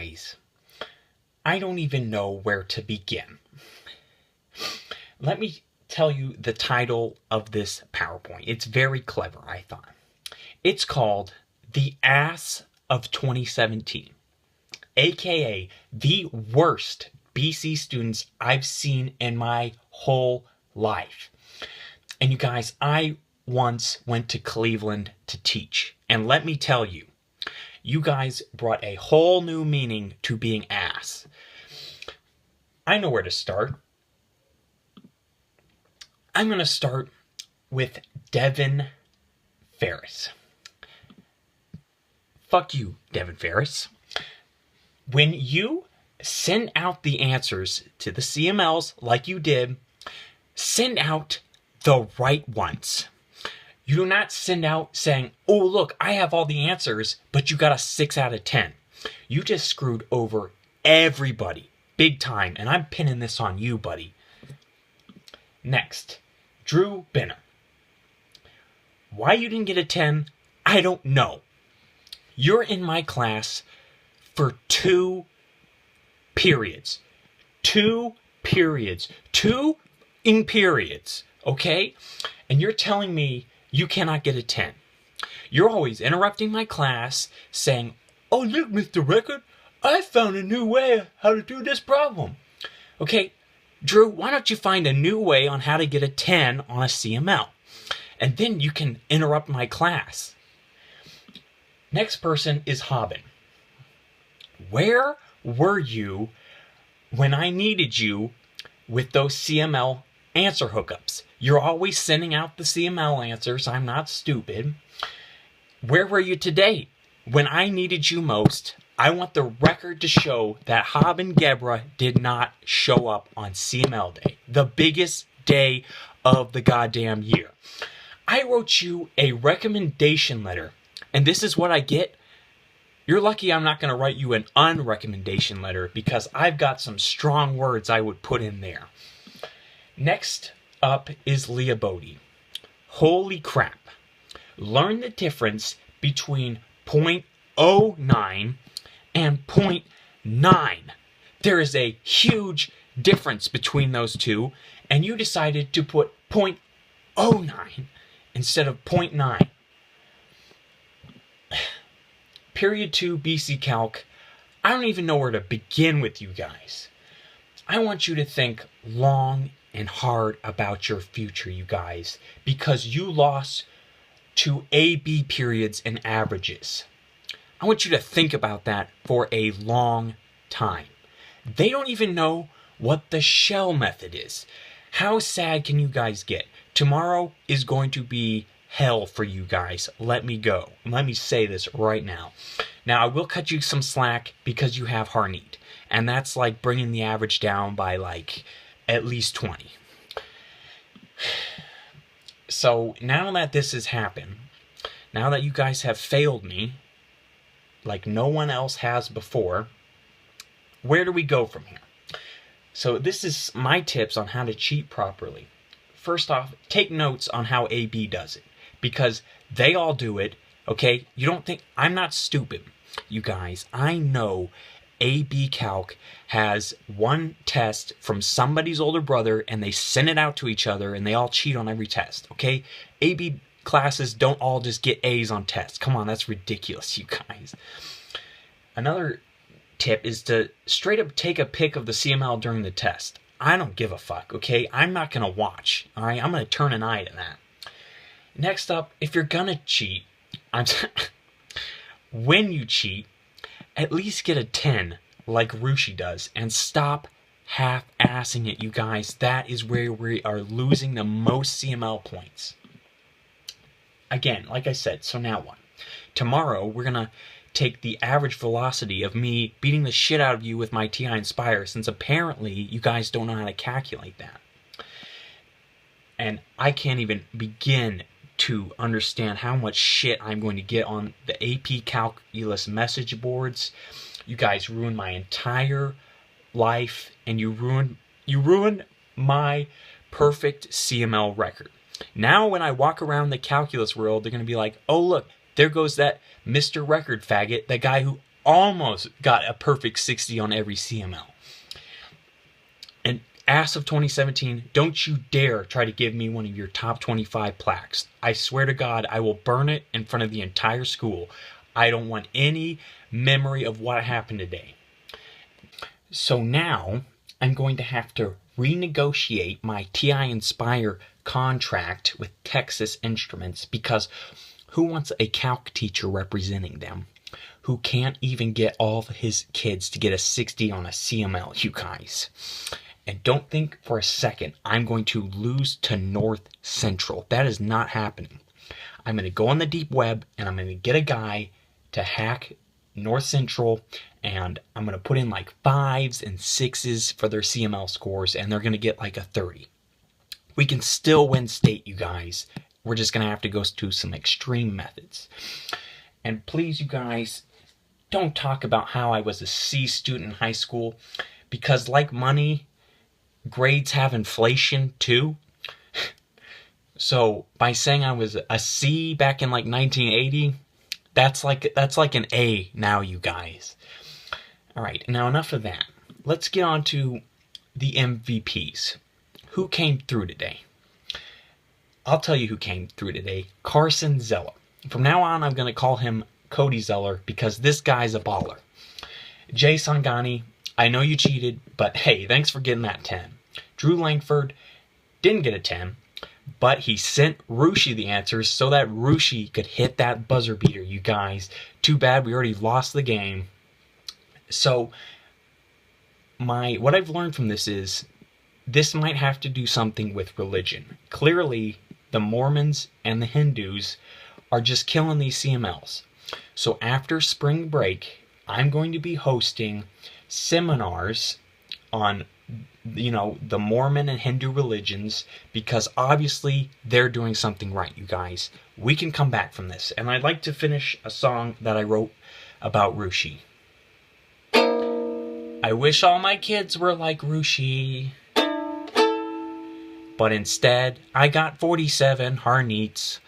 guys, I don't even know where to begin. Let me tell you the title of this PowerPoint. It's very clever, I thought. It's called The Ass of 2017, aka the worst BC students I've seen in my whole life. And you guys, I once went to Cleveland to teach, and let me tell you, you guys brought a whole new meaning to being ass. I know where to start. I'm going to start with Devin Ferris. Fuck you, Devin Ferris. When you send out the answers to the CMLs like you did, send out the right ones. You do not send out saying, oh, look, I have all the answers, but you got a 6 out of 10. You just screwed over everybody, big time, and I'm pinning this on you, buddy. Next, Drew Benner. Why you didn't get a 10, I don't know. You're in my class for 2 periods. 2 periods. 2 in periods, okay? And you're telling me you cannot get a 10. You're always interrupting my class saying, oh, look, Mr. Record, I found a new way how to do this problem. Okay, Drew, why don't you find a new way on how to get a 10 on a CML? And then you can interrupt my class. Next person is Hobbin. Where were you when I needed you with those CML answer hookups? You're always sending out the CML answers. I'm not stupid. Where were you today? When I needed you most, I want the record to show that Hobbin Gebra did not show up on CML Day, the biggest day of the goddamn year. I wrote you a recommendation letter, and this is what I get. You're lucky I'm not going to write you an unrecommendation letter because I've got some strong words I would put in there. Next up is Leah Bodie. Holy crap. Learn the difference between 0.09 and 0.9. There is a huge difference between those two, and you decided to put 0.09 instead of 0.9. Period 2 BC Calc. I don't even know where to begin with you guys. I want you to think long and hard about your future, you guys, because you lost to AB periods and averages. I want you to think about that for a long time. They don't even know what the shell method is. How sad can you guys get? Tomorrow is going to be hell for you guys. Let me go. Let me say this right now. Now, I will cut you some slack because you have Harneed, and that's like bringing the average down by like at least 20. So now that this has happened, now that you guys have failed me like no one else has before, where do we go from here? So this is my tips on how to cheat properly. First off, take notes on how AB does it, because they all do it, okay? You don't think, I'm not stupid, you guys. I know AB Calc has one test from somebody's older brother, and they send it out to each other, and they all cheat on every test, okay? AB classes don't all just get A's on tests. Come on, that's ridiculous, you guys. Another tip is to straight up take a pic of the CML during the test. I don't give a fuck, okay? I'm not going to watch, all right? I'm going to turn an eye to that. Next up, if you're going to cheat, when you cheat, at least get a 10 like Rushi does, and stop half-assing it, you guys. That is where we are losing the most CML points. Again, like I said, so now what? Tomorrow, we're going to take the average velocity of me beating the shit out of you with my TI Inspire, since apparently you guys don't know how to calculate that. And I can't even begin to understand how much shit I'm going to get on the AP Calculus message boards. You guys ruined my entire life, and you ruined my perfect CML record. Now when I walk around the calculus world, they're going to be like, oh look, there goes that Mr. Record faggot, the guy who almost got a perfect 60 on every CML. And ass of 2017, don't you dare try to give me one of your top 25 plaques. I swear to God, I will burn it in front of the entire school. I don't want any memory of what happened today. So now I'm going to have to renegotiate my TI Inspire contract with Texas Instruments, because who wants a calc teacher representing them who can't even get all of his kids to get a 60 on a CML, you guys? And don't think for a second I'm going to lose to North Central. That is not happening. I'm going to go on the deep web and I'm going to get a guy to hack North Central, and I'm going to put in like 5s and 6s for their CML scores, and they're going to get like a 30. We can still win state, you guys. We're just going to have to go to some extreme methods. And please, you guys, don't talk about how I was a C student in high school, because like money, grades have inflation too. So by saying I was a C back in like 1980, that's like an A now, you guys. All right, now enough of that. Let's get on to the MVPs. Who came through today? I'll tell you who came through today. Carson Zeller. From now on, I'm going to call him Cody Zeller, because this guy's a baller. Jay Sangani, I know you cheated, but hey, thanks for getting that 10. Drew Langford didn't get a 10, but he sent Rushi the answers so that Rushi could hit that buzzer beater, you guys. Too bad we already lost the game. So, what I've learned from this is, this might have to do something with religion. Clearly, the Mormons and the Hindus are just killing these CMLs. So after spring break, I'm going to be hosting seminars on, the Mormon and Hindu religions, because obviously they're doing something right, you guys. We can come back from this. And I'd like to finish a song that I wrote about Rushi. I wish all my kids were like Rushi, but instead I got 47 Harneets.